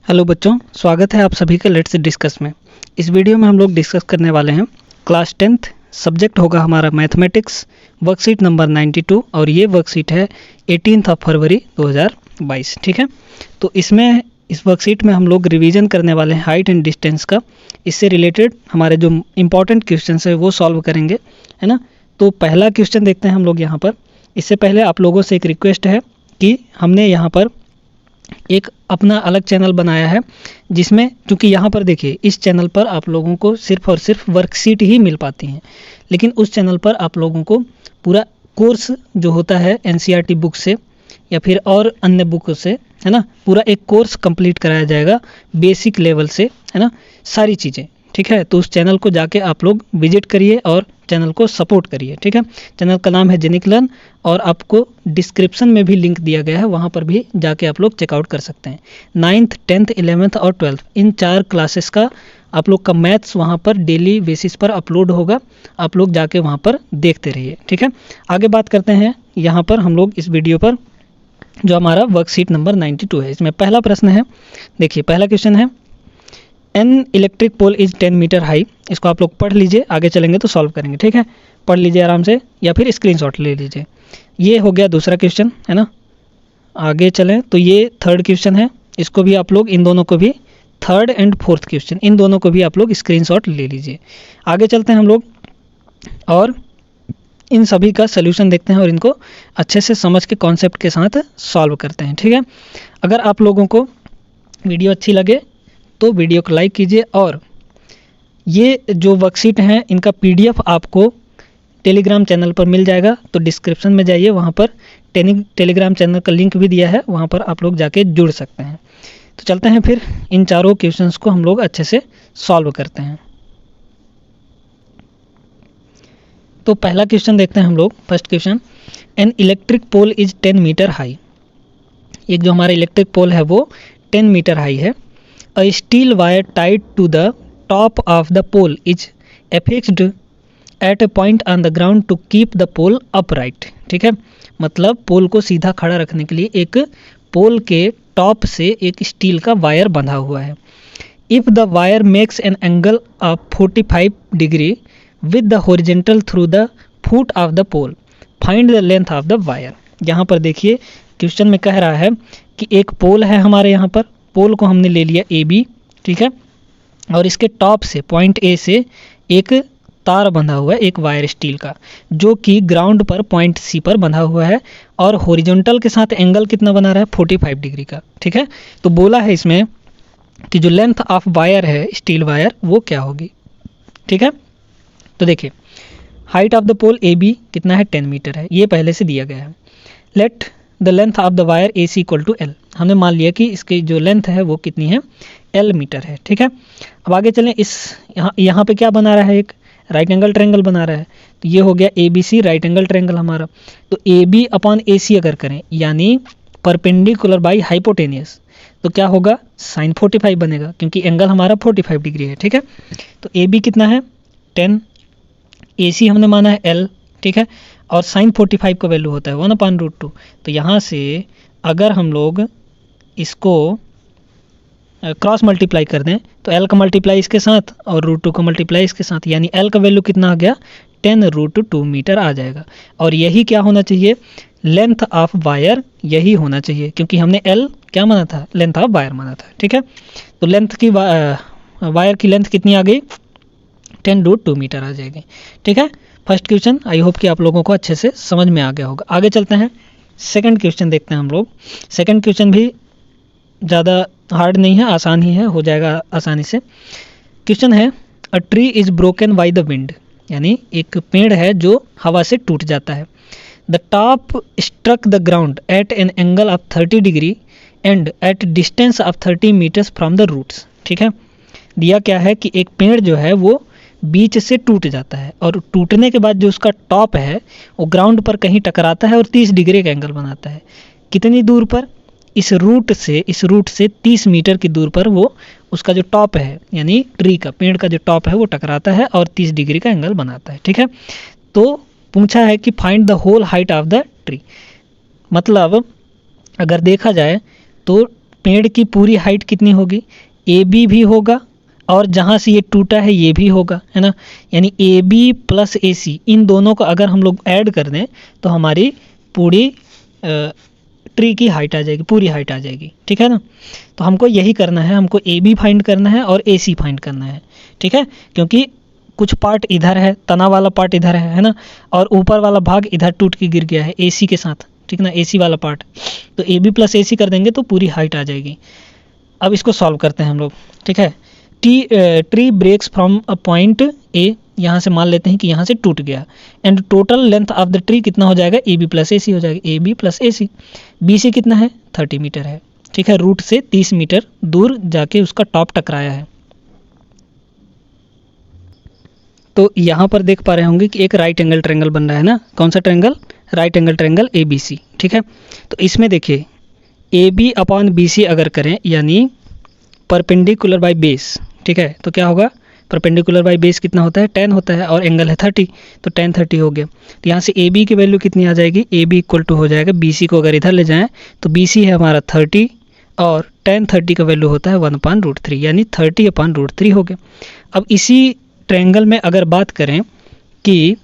Hello बच्चों, स्वागत है आप सभी का लेट्स डिस्कस में। इस वीडियो में हम लोग डिस्कस करने वाले हैं क्लास 10th, सब्जेक्ट होगा हमारा मैथमेटिक्स, वर्कशीट नंबर 92 और ये वर्कशीट है 18 फरवरी 2022। ठीक है, तो इस वर्कशीट में हम लोग रिवीजन करने वाले हैं हाइट एंड डिस्टेंस का। इससे रिलेटेड हमारे जो इम्पोर्टेंट क्वेश्चन है वो सॉल्व करेंगे, है ना। तो पहला क्वेश्चन देखते हैं हम लोग यहाँ पर। इससे पहले आप लोगों से एक रिक्वेस्ट है कि हमने यहाँ पर एक अपना अलग चैनल बनाया है, जिसमें क्योंकि यहाँ पर देखिए इस चैनल पर आप लोगों को सिर्फ और सिर्फ वर्कशीट ही मिल पाती हैं, लेकिन उस चैनल पर आप लोगों को पूरा कोर्स जो होता है एनसीईआरटी बुक से या फिर और अन्य बुक से, है ना, पूरा एक कोर्स कंप्लीट कराया जाएगा बेसिक लेवल से, है ना, सारी चीज़ें। ठीक है, तो उस चैनल को जाके आप लोग विजिट करिए और चैनल को सपोर्ट करिए। ठीक है, चैनल का नाम है जेनिक लर्न और आपको डिस्क्रिप्शन में भी लिंक दिया गया है, वहाँ पर भी जाके आप लोग चेकआउट कर सकते हैं। 9th 10th 11th और 12th इन 4 क्लासेस का आप लोग का मैथ्स वहाँ पर डेली बेसिस पर अपलोड होगा, आप लोग जाके वहाँ पर देखते रहिए। ठीक है, आगे बात करते हैं। यहाँ पर हम लोग इस वीडियो पर जो हमारा वर्कशीट नंबर 92 है, इसमें पहला प्रश्न है। देखिए पहला क्वेश्चन है, an electric pole is 10 meter high. इसको आप लोग पढ़ लीजिए, आगे चलेंगे तो सॉल्व करेंगे। ठीक है, पढ़ लीजिए आराम से या फिर स्क्रीनशॉट ले लीजिए। ये हो गया दूसरा क्वेश्चन, है ना। आगे चलें तो ये थर्ड क्वेश्चन है, इसको भी आप लोग इन दोनों को भी, third and fourth question in दोनों को भी आप लोग स्क्रीनशॉट ले लीजिए। आगे चलते हैं हम लोग और इन सभी का सल्यूशन देखते हैं और इनको अच्छे से समझ के कॉन्सेप्ट के साथ सॉल्व करते हैं। ठीक है, अगर आप लोगों को वीडियो अच्छी लगे तो वीडियो को लाइक कीजिए और ये जो वर्कशीट हैं इनका पीडीएफ आपको टेलीग्राम चैनल पर मिल जाएगा, तो डिस्क्रिप्शन में जाइए, वहाँ पर टेलीग्राम चैनल का लिंक भी दिया है, वहाँ पर आप लोग जाके जुड़ सकते हैं। तो चलते हैं फिर इन चारों क्वेश्चंस को हम लोग अच्छे से सॉल्व करते हैं। तो पहला क्वेश्चन देखते हैं हम लोग। First question, an electric pole is 10 meter high. एक जो हमारा इलेक्ट्रिक पोल है वो 10 मीटर हाई है। A steel wire tied to the top of the pole is affixed at a point on the ground to keep the pole upright। ठीक है, मतलब पोल को सीधा खड़ा रखने के लिए एक पोल के टॉप से एक स्टील का वायर बंधा हुआ है। If the wire makes an angle of 45 degree with the horizontal through the foot of the pole, find the length of the wire। यहाँ पर देखिए क्वेश्चन में कह रहा है कि एक पोल है हमारे यहाँ पर, पोल को हमने ले लिया ए बी, ठीक है, और इसके टॉप से पॉइंट ए से एक तार बंधा हुआ है, एक वायर स्टील का, जो कि ग्राउंड पर पॉइंट सी पर बंधा हुआ है और हॉरिजॉन्टल के साथ एंगल कितना बना रहा है, 45 डिग्री का। ठीक है, तो बोला है इसमें कि जो लेंथ ऑफ वायर है, स्टील वायर, वो क्या होगी। ठीक है, तो देखिए height of the pole A B कितना है, 10 मीटर है, ये पहले से दिया गया है। Let the length of the wire A C equal to L. हमने मान लिया कि इसकी जो लेंथ है वो कितनी है, एल मीटर है। ठीक है, अब आगे चलें। इस यहाँ पे क्या बना रहा है, एक राइट एंगल ट्रायंगल बना रहा है, तो ये हो गया A B C right angle triangle हमारा। तो ए बी अपॉन ए सी अगर करें, यानी परपेंडिकुलर बाई हाइपोटेनियस, तो क्या होगा, साइन 45 बनेगा, क्योंकि एंगल हमारा 45 डिग्री है। ठीक है, तो ए बी कितना है 10, ए सी हमने माना है एल, ठीक है, और साइन 45 का वैल्यू होता है 1/√2। तो यहाँ से अगर हम लोग इसको क्रॉस मल्टीप्लाई कर दें तो एल का मल्टीप्लाई इसके साथ और √2 का मल्टीप्लाई इसके साथ, यानी एल का वैल्यू कितना आ गया, 10√2 मीटर आ जाएगा। और यही क्या होना चाहिए, लेंथ ऑफ वायर यही होना चाहिए, क्योंकि हमने एल क्या माना था, लेंथ ऑफ वायर माना था। ठीक है, तो लेंथ की वायर की लेंथ कितनी आ गई, 10√2 मीटर आ जाएगी। ठीक है, फर्स्ट क्वेश्चन आई होप कि आप लोगों को अच्छे से समझ में आ गया होगा। आगे चलते हैं, सेकंड क्वेश्चन देखते हैं हम लोग। सेकंड क्वेश्चन भी ज़्यादा हार्ड नहीं है, आसान ही है, हो जाएगा आसानी से। क्वेश्चन है, a tree is broken by the wind, यानी एक पेड़ है जो हवा से टूट जाता है। The top struck the ground at an angle of 30 degree and at distance of 30 meters from the roots. ठीक है, दिया क्या है कि एक पेड़ जो है वो बीच से टूट जाता है और टूटने के बाद जो उसका टॉप है वो ग्राउंड पर कहीं टकराता है और 30 डिग्री का एंगल बनाता है। कितनी दूर पर, इस रूट से 30 मीटर की दूर पर वो उसका जो टॉप है, यानी ट्री का, पेड़ का जो टॉप है वो टकराता है और 30 डिग्री का एंगल बनाता है। ठीक है, तो पूछा है कि find the whole height of the tree. मतलब अगर देखा जाए तो पेड़ की पूरी हाइट कितनी होगी, ए बी भी होगा और जहाँ से ये टूटा है ये भी होगा, है ना। यानी ए बी प्लस ए सी, इन दोनों को अगर हम लोग ऐड कर दें तो हमारी पूरी ट्री की हाइट आ जाएगी, पूरी हाइट आ जाएगी, ठीक है ना। तो हमको यही करना है, हमको ए बी फाइंड करना है और ए सी फाइंड करना है, ठीक है। क्योंकि कुछ पार्ट इधर है, तना वाला पार्ट इधर है ना, और ऊपर वाला भाग इधर टूट के गिर गया है ए सी के साथ, ठीक ना, ए सी वाला पार्ट। तो ए बी प्लस ए सी कर देंगे तो पूरी हाइट आ जाएगी। अब इसको सॉल्व करते हैं हम लोग, ठीक है। Tree breaks from a point A, यहाँ से मान लेते हैं कि यहाँ से टूट गया, and total length of the tree कितना हो जाएगा, A B plus A C हो जाएगा, A B plus A C. B C कितना है, 30 मीटर है, ठीक है। रूट से 30 मीटर दूर जाके उसका टॉप टकराया है। तो यहाँ पर देख पा रहे होंगे कि एक राइट एंगल ट्रायंगल बन रहा है ना। कौन सा triangle, right angle triangle A B C, ठीक है। तो इसमें देखिए A B upon B C अगर करें, यानी परपेंडिकुलर बाय बेस, ठीक है, तो क्या होगा, परपेंडिकुलर बाय बेस कितना होता है, 10 होता है, और एंगल है 30, तो 10 30 हो गया। तो यहाँ से ए बी की वैल्यू कितनी आ जाएगी, ए बी इक्वल टू हो जाएगा, बी सी को अगर इधर ले जाएं तो बी सी है हमारा 30 और 10 30 का वैल्यू होता है 1/√3, यानी 30/√3 हो गया। अब इसी ट्रायंगल में अगर बात करें कि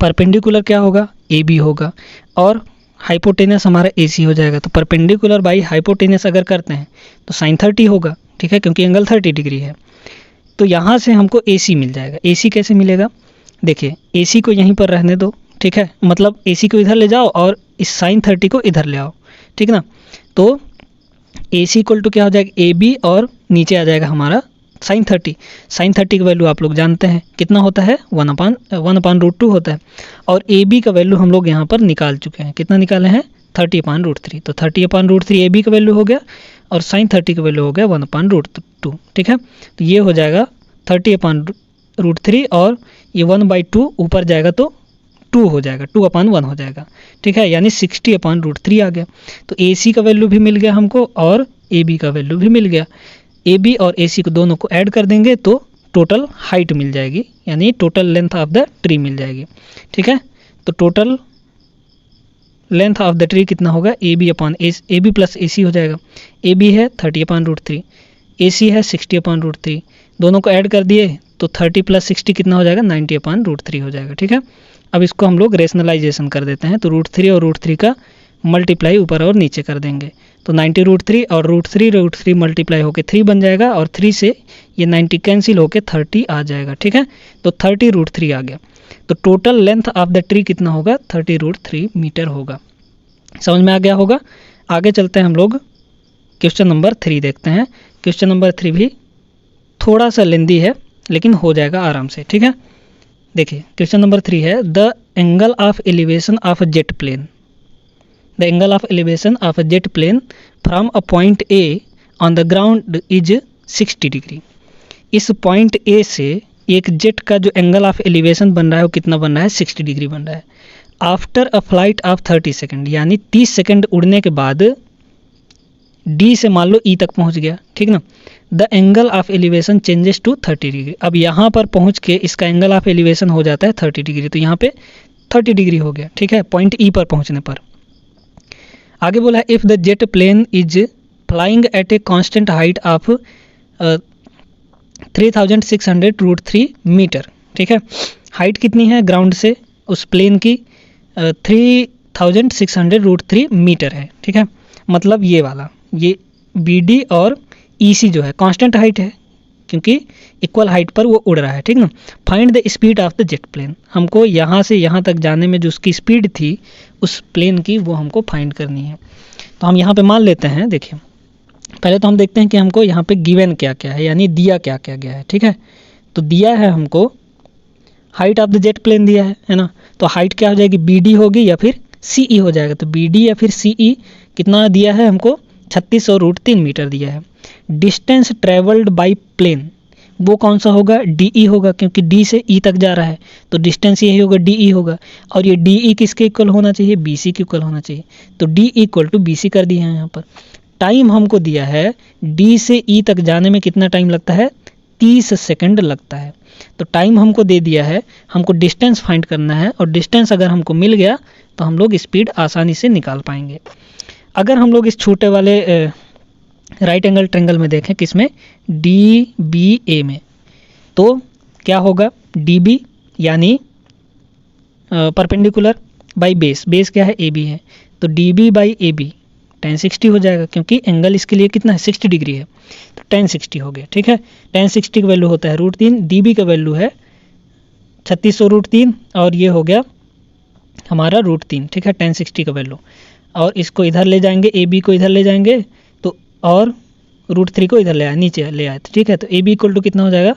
परपेंडिकुलर क्या होगा, ए बी होगा, और हाइपोटेनस हमारा ए सी हो जाएगा। तो परपेंडिकुलर बाई हाइपोटेनस अगर करते हैं तो साइन 30 होगा, ठीक है, क्योंकि एंगल 30 डिग्री है। तो यहाँ से हमको ए सी मिल जाएगा। ए सी कैसे मिलेगा, देखिए ए सी को यहीं पर रहने दो, ठीक है, मतलब ए सी को इधर ले जाओ और इस साइन 30 को इधर ले आओ, ठीक ना। तो ए सी इक्वल टू क्या हो जाएगा, ए बी, और नीचे आ जाएगा हमारा साइन 30। साइन 30 का वैल्यू आप लोग जानते हैं कितना होता है, 1/√2 होता है, और ए बी का वैल्यू हम लोग यहाँ पर निकाल चुके हैं। कितना निकाले हैं, 30/√3। तो 30/√3 ए बी का वैल्यू हो गया और साइन 30 का वैल्यू हो गया 1/√2, ठीक है। तो ये हो जाएगा 30/√3 और ये 1/2 ऊपर जाएगा तो 2 हो जाएगा, 2/1 हो जाएगा, ठीक है, यानी 60/√3 आ गया। तो ए सी का वैल्यू भी मिल गया हमको और ए बी का वैल्यू भी मिल गया। ए बी और ए सी को दोनों को ऐड कर देंगे तो टोटल हाइट मिल जाएगी, यानी total length of the tree मिल जाएगी, ठीक है। तो total length of the tree कितना होगा, A B upon A B plus A C हो जाएगा। ए बी है 30/√3, ए सी है 60/√3, दोनों को ऐड कर दिए तो 30 + 60 कितना हो जाएगा, 90/√3 हो जाएगा, ठीक है। अब इसको हम लोग रेशनलाइजेशन कर देते हैं, तो √3 और √3 का मल्टीप्लाई ऊपर और नीचे कर देंगे, तो 90√3 और √3 मल्टीप्लाई होकर 3 बन जाएगा, और 3 से ये 90 कैंसिल होकर 30 आ जाएगा, ठीक है। तो 30√3 आ गया। तो total length of the tree कितना होगा, 30√3 मीटर होगा। समझ में आ गया होगा। आगे चलते हैं हम लोग, क्वेश्चन नंबर 3 देखते हैं। क्वेश्चन नंबर 3 भी थोड़ा सा लेंदी है लेकिन हो जाएगा आराम से, ठीक है। देखिए क्वेश्चन नंबर 3 है, the angle of elevation of a jet plane, the angle of elevation of a jet plane from a point A on the ground is 60 degree. इस पॉइंट ए से एक जेट का जो एंगल ऑफ एलिवेशन बन रहा है वो कितना बन रहा है, 60 डिग्री बन रहा है। After a flight of 30 second, यानी 30 सेकेंड उड़ने के बाद डी से मान लो ई तक पहुंच गया, ठीक ना। The angle of elevation changes to 30 degree. अब यहाँ पर पहुंच के इसका एंगल ऑफ एलिवेशन हो जाता है 30 डिग्री, तो यहाँ पे 30 डिग्री हो गया, ठीक है, पॉइंट ई पर पहुंचने पर। आगे बोला है, if the jet plane is flying at a constant height of 3600√3 meter, ठीक है। हाइट कितनी है ग्राउंड से उस प्लेन की, 3600√3 मीटर है, ठीक है। मतलब ये वाला, ये बी डी और ई सी जो है कांस्टेंट हाइट है क्योंकि इक्वल हाइट पर वो उड़ रहा है, ठीक ना। Find the speed of the jet plane, हमको यहाँ से यहाँ तक जाने में जो उसकी स्पीड थी उस प्लेन की वो हमको फाइंड करनी है। तो हम यहाँ पे मान लेते हैं, देखिए पहले तो हम देखते हैं कि हमको यहाँ पे गिवन क्या क्या है, यानी दिया क्या क्या गया है, ठीक है। तो दिया है हमको height of the jet plane दिया है ना। तो हाइट क्या हो जाएगी, बी डी होगी या फिर सी ई हो जाएगा। तो बी डी या फिर सी ई कितना दिया है हमको, 3600√3 मीटर दिया है। डिस्टेंस ट्रेवल्ड बाय प्लेन वो कौन सा होगा, डी ई होगा, क्योंकि डी से ई तक जा रहा है तो डिस्टेंस यही होगा, डी ई होगा। और ये डी ई किसके इक्वल होना चाहिए, बी सी के इक्वल होना चाहिए। तो D equal to B C कर दिया है यहाँ पर। टाइम हमको दिया है, डी से ई तक जाने में कितना टाइम लगता है, 30 सेकंड लगता है। तो टाइम हमको दे दिया है, हमको डिस्टेंस फाइंड करना है, और डिस्टेंस अगर हमको मिल गया तो हम लोग स्पीड आसानी से निकाल पाएंगे। अगर हम लोग इस छोटे वाले राइट एंगल ट्रायंगल में देखें किसमें, DBA में, तो क्या होगा, DB यानी परपेंडिकुलर बाई बेस, बेस क्या है, AB है, तो DB बाई AB tan 60 हो जाएगा, क्योंकि एंगल इसके लिए कितना है, 60 डिग्री है, तो tan 60 हो गया। ठीक है, tan 60 का वैल्यू होता है √3, DB का वैल्यू है 3600 √3, और ये हो गया हमारा √3। ठीक है, tan 60 का वैल्यू, और इसको इधर ले जाएंगे, AB को इधर ले जाएंगे, तो और √3 को इधर ले आए, नीचे ले आए। ठीक है, तो AB इक्वल टू कितना हो जाएगा,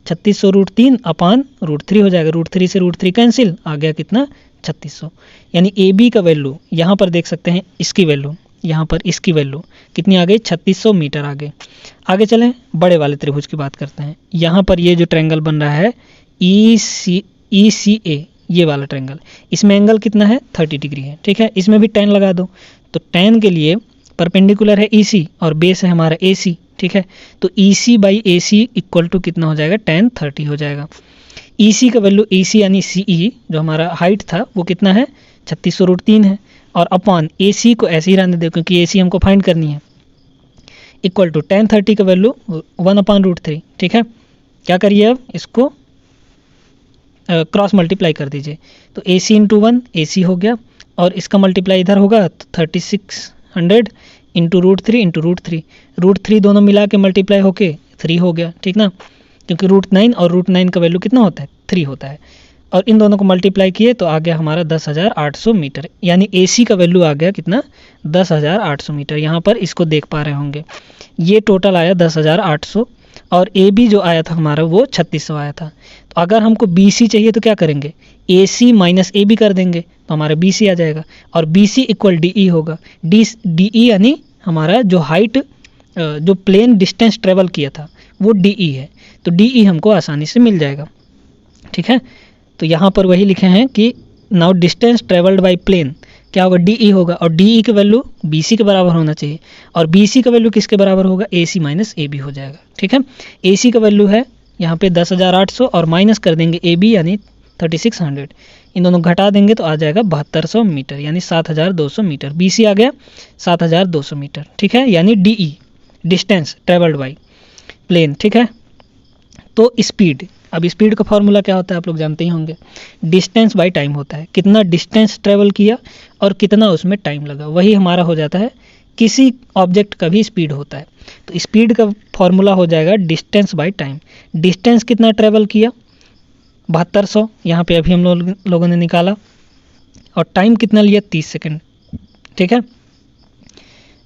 3600 √3 अपान √3 हो जाएगा, √3 से √3 कैंसिल, आ गया कितना, 3600। यानी AB का वैल्यू यहाँ पर देख सकते हैं, इसकी वैल्यू यहाँ पर, इसकी वैल्यू कितनी आ गई, 3600 मीटर आ गई। आगे चलें, बड़े वाले त्रिभुज की बात करते हैं। यहाँ पर ये जो ट्रायंगल बन रहा है ECA, ये वाला ट्रायंगल, इसमें एंगल कितना है, 30 डिग्री है। ठीक है, इसमें भी tan लगा दो, तो tan के लिए परपेंडिकुलर है EC और बेस है हमारा AC। ठीक है, तो EC by AC equal to कितना हो जाएगा, tan 30 हो जाएगा। EC का वैल्यू, EC यानी CE जो हमारा हाइट था वो कितना है, 3600 √3 है, और अपॉन AC को ऐसे ही रहने दो क्योंकि AC हमको फाइंड करनी है, इक्वल टू tan 30 का वैल्यू 1/√3। ठीक है, क्या करिए, अब इसको क्रॉस मल्टीप्लाई कर दीजिए, तो AC इंटू 1 AC हो गया, और इसका मल्टीप्लाई इधर होगा, तो 3600 इंटू √3 √3 दोनों मिला के मल्टीप्लाई होके 3 हो गया। ठीक ना, क्योंकि √9 और √9 का वैल्यू कितना होता है, 3 होता है, और इन दोनों को मल्टीप्लाई किए तो आ गया हमारा 10,800 मीटर। यानी AC का वैल्यू आ गया कितना, 10,800 मीटर। यहाँ पर इसको देख पा रहे होंगे, ये टोटल आया 10,800, और AB जो आया था हमारा वो 3600 आया था। तो अगर हमको BC चाहिए तो क्या करेंगे, AC माइनस AB कर देंगे, तो हमारा BC आ जाएगा, और BC इक्वल DE होगा। DE यानी हमारा जो हाइट, जो प्लेन डिस्टेंस ट्रेवल किया था वो DE है, तो DE हमको आसानी से मिल जाएगा। ठीक है, तो यहाँ पर वही लिखे हैं कि now distance travelled by plane क्या होगा, DE होगा, और DE की वैल्यू BC के बराबर होना चाहिए, और BC का वैल्यू किसके बराबर होगा, AC माइनस AB हो जाएगा। ठीक है, AC का वैल्यू है यहाँ पे 10,800, और माइनस कर देंगे AB यानी 3600, इन दोनों घटा देंगे तो आ जाएगा 7200 मीटर, यानी 7200 मीटर। BC आ गया 7200 मीटर। ठीक है, यानी DE distance travelled by plane. ठीक है, तो स्पीड, अब स्पीड का फॉर्मूला क्या होता है आप लोग जानते ही होंगे, डिस्टेंस बाय टाइम होता है, कितना डिस्टेंस ट्रेवल किया और कितना उसमें टाइम लगा, वही हमारा हो जाता है किसी ऑब्जेक्ट का भी स्पीड होता है। तो स्पीड का फॉर्मूला हो जाएगा डिस्टेंस बाय टाइम। डिस्टेंस कितना ट्रेवल किया, 7200, यहाँ पे अभी हम लोगों ने निकाला, और टाइम कितना लिया, 30 सेकेंड। ठीक है,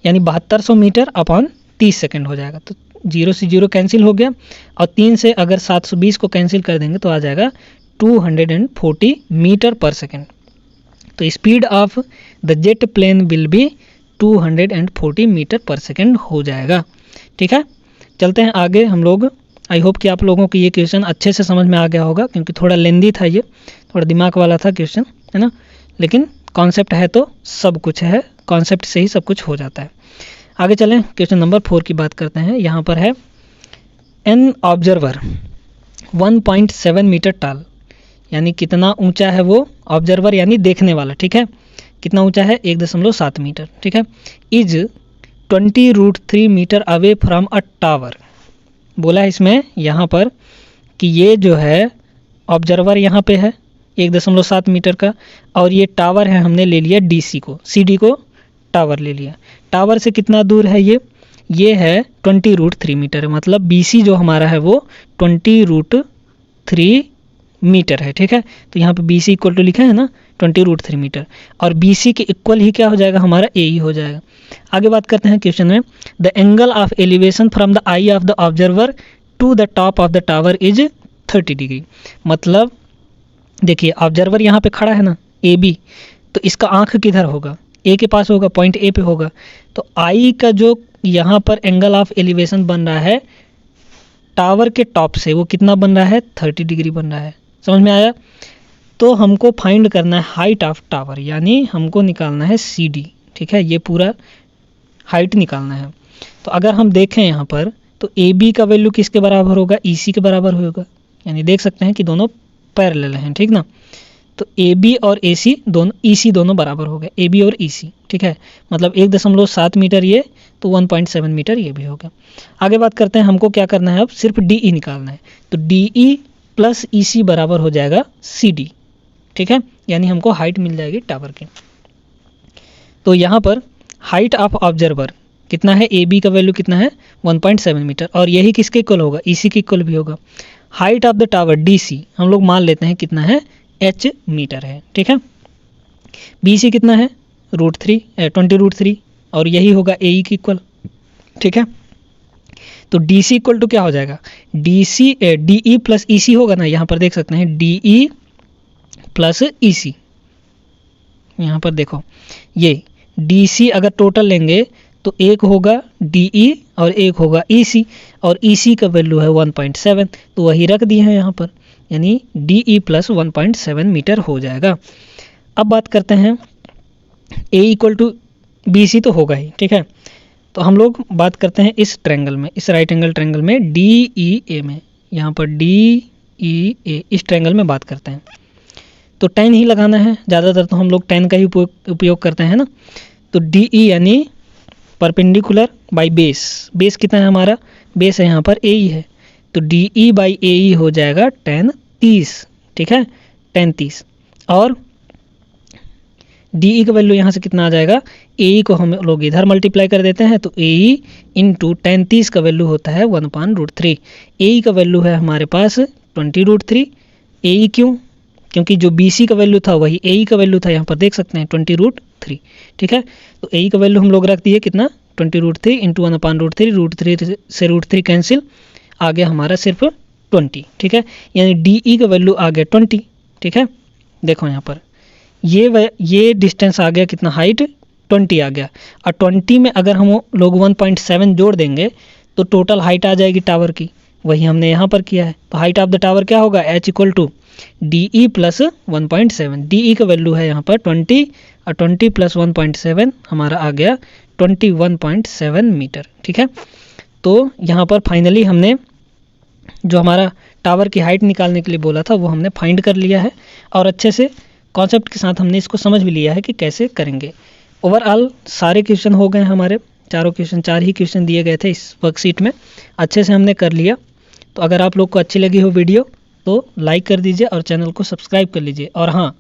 यानी 7200 मीटर अपॉन 30 सेकेंड हो जाएगा, तो 0 से 0 कैंसिल हो गया, और 3 से अगर 720 को कैंसिल कर देंगे तो आ जाएगा 240 मीटर पर सेकेंड। तो speed of the jet plane will be 240 meter per second हो जाएगा। ठीक है, चलते हैं आगे हम लोग। आई होप कि आप लोगों को ये क्वेश्चन अच्छे से समझ में आ गया होगा, क्योंकि थोड़ा लेंदी था, ये थोड़ा दिमाग वाला था क्वेश्चन, है ना, लेकिन कॉन्सेप्ट है तो सब कुछ है, कॉन्सेप्ट से ही सब कुछ हो जाता है। आगे चलें, क्वेश्चन नंबर 4 की बात करते हैं। यहाँ पर है एन ऑब्जर्वर 1.7 मीटर टाल, यानी कितना ऊंचा है वो ऑब्जर्वर, यानी देखने वाला। ठीक है, कितना ऊंचा है, 1.7 मीटर। ठीक है, is 20√3 meter away from a tower. बोला है इसमें यहाँ पर कि ये जो है ऑब्जर्वर यहाँ पे है 1.7 मीटर का, और ये टावर है, हमने ले लिया DC को, CD को टावर ले लिया। टावर से कितना दूर है ये है 20√3 मीटर, मतलब BC जो हमारा है वो 20√3 मीटर है। ठीक है, तो यहाँ पे BC इक्वल टू लिखा है ना 20√3 मीटर, और BC के इक्वल ही क्या हो जाएगा, हमारा AE हो जाएगा। आगे बात करते हैं क्वेश्चन में, the angle of elevation from the eye of the observer to the top of the tower is 30 degree. मतलब देखिए ऑब्जर्वर यहाँ पे खड़ा है ना AB, तो इसका आंख किधर होगा, A के पास होगा, पॉइंट A पे होगा, तो I का जो यहाँ पर एंगल ऑफ एलिवेशन बन रहा है टावर के टॉप से, वो कितना बन रहा है, 30 डिग्री बन रहा है। समझ में आया? तो हमको फाइंड करना है हाइट ऑफ टावर, यानी हमको निकालना है CD। ठीक है, ये पूरा हाइट निकालना है। तो अगर हम देखें यहाँ पर, तो AB का वैल्यू किसके बराबर होगा, EC के बराबर होगा, यानी देख सकते हैं कि दोनों पैरेलल हैं। ठीक ना, तो AB और AC दोनों, EC दोनों बराबर हो गए, AB और EC। ठीक है, मतलब 1.7 मीटर ये, तो 1.7 मीटर ये भी होगा। आगे बात करते हैं, हमको क्या करना है, अब सिर्फ DE निकालना है। तो DE प्लस EC बराबर हो जाएगा CD, ठीक है, यानी हमको हाइट मिल जाएगी टावर की। तो यहाँ पर हाइट ऑफ ऑब्जर्वर कितना है, AB का वैल्यू कितना है 1.7 मीटर, और यही किसके इक्वल होगा, EC के इक्वल भी होगा। Height of the tower DC हम लोग मान लेते हैं कितना है, H मीटर है, ठीक है। BC कितना है, √3 और यही होगा AE के इक्वल, ठीक है। तो DC इक्वल टू क्या हो जाएगा, DE प्लस EC होगा ना, यहाँ पर देख सकते हैं DE प्लस EC, यहाँ पर देखो ये DC अगर टोटल लेंगे तो एक होगा DE और एक होगा EC, और EC का वैल्यू है 1.7, तो वही रख दिए हैं यहाँ पर, यानी DE प्लस 1.7 मीटर हो जाएगा। अब बात करते हैं A इक्वल टू BC तो होगा ही, ठीक है। तो हम लोग बात करते हैं इस ट्रायंगल में, इस राइट एंगल ट्रायंगल में DEA में, यहाँ पर DEA इस ट्रायंगल में बात करते हैं। तो tan ही लगाना है, ज़्यादातर तो हम लोग tan का ही उपयोग करते हैं ना। तो DE यानी परपेंडिकुलर बाई बेस कितना है हमारा, बेस है यहाँ पर AE है, तो DE बाई AE हो जाएगा tan 30, ठीक है, tan 30। और DE का वैल्यू यहाँ से कितना आ जाएगा, AE को हम लोग इधर मल्टीप्लाई कर देते हैं, तो AE इंटू tan 30 का वैल्यू होता है 1/√3। AE का वैल्यू है हमारे पास 20√3। AE क्यों, क्योंकि जो BC का वैल्यू था वही AE का वैल्यू था, यहाँ पर देख सकते हैं 20√3, ठीक है। तो AE का वैल्यू हम लोग रख दिए कितना, 20√3 इंटू 1/√3, √3 से √3 कैंसिल, आ गया हमारा सिर्फ 20, ठीक है, यानी DE का वैल्यू आ गया 20, ठीक है। देखो यहाँ पर ये डिस्टेंस आ गया कितना, हाइट 20 आ गया, और 20 में अगर हम लोग 1.7 जोड़ देंगे तो टोटल हाइट आ जाएगी टावर की, वही हमने यहाँ पर किया है। तो हाइट ऑफ द टावर क्या होगा, H equal to DE plus 1.7, DE का वैल्यू है यहाँ पर 20, और 20 प्लस 1.7 हमारा आ गया 21.7 मीटर, ठीक है। तो यहाँ पर फाइनली हमने जो हमारा टावर की हाइट निकालने के लिए बोला था वो हमने फाइंड कर लिया है, और अच्छे से कॉन्सेप्ट के साथ हमने इसको समझ भी लिया है कि कैसे करेंगे। ओवरऑल सारे क्वेश्चन हो गए हमारे, चारों क्वेश्चन, 4 ही क्वेश्चन दिए गए थे इस वर्कशीट में, अच्छे से हमने कर लिया। तो अगर आप लोग को अच्छी लगी हो वीडियो तो लाइक कर दीजिए और चैनल को सब्सक्राइब कर लीजिए, और हाँ,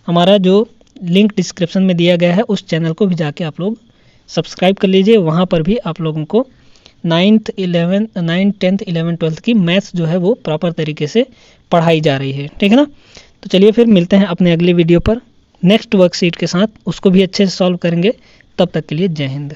हमारा जो लिंक डिस्क्रिप्शन में दिया गया है उस चैनल को भी जाके आप लोग सब्सक्राइब कर लीजिए। वहाँ पर भी आप लोगों को 9th 10th 11th 12th की मैथ्स जो है वो प्रॉपर तरीके से पढ़ाई जा रही है, ठीक है ना। तो चलिए फिर मिलते हैं अपने अगले वीडियो पर नेक्स्ट वर्कशीट के साथ, उसको भी अच्छे से सॉल्व करेंगे। तब तक के लिए जय हिंद।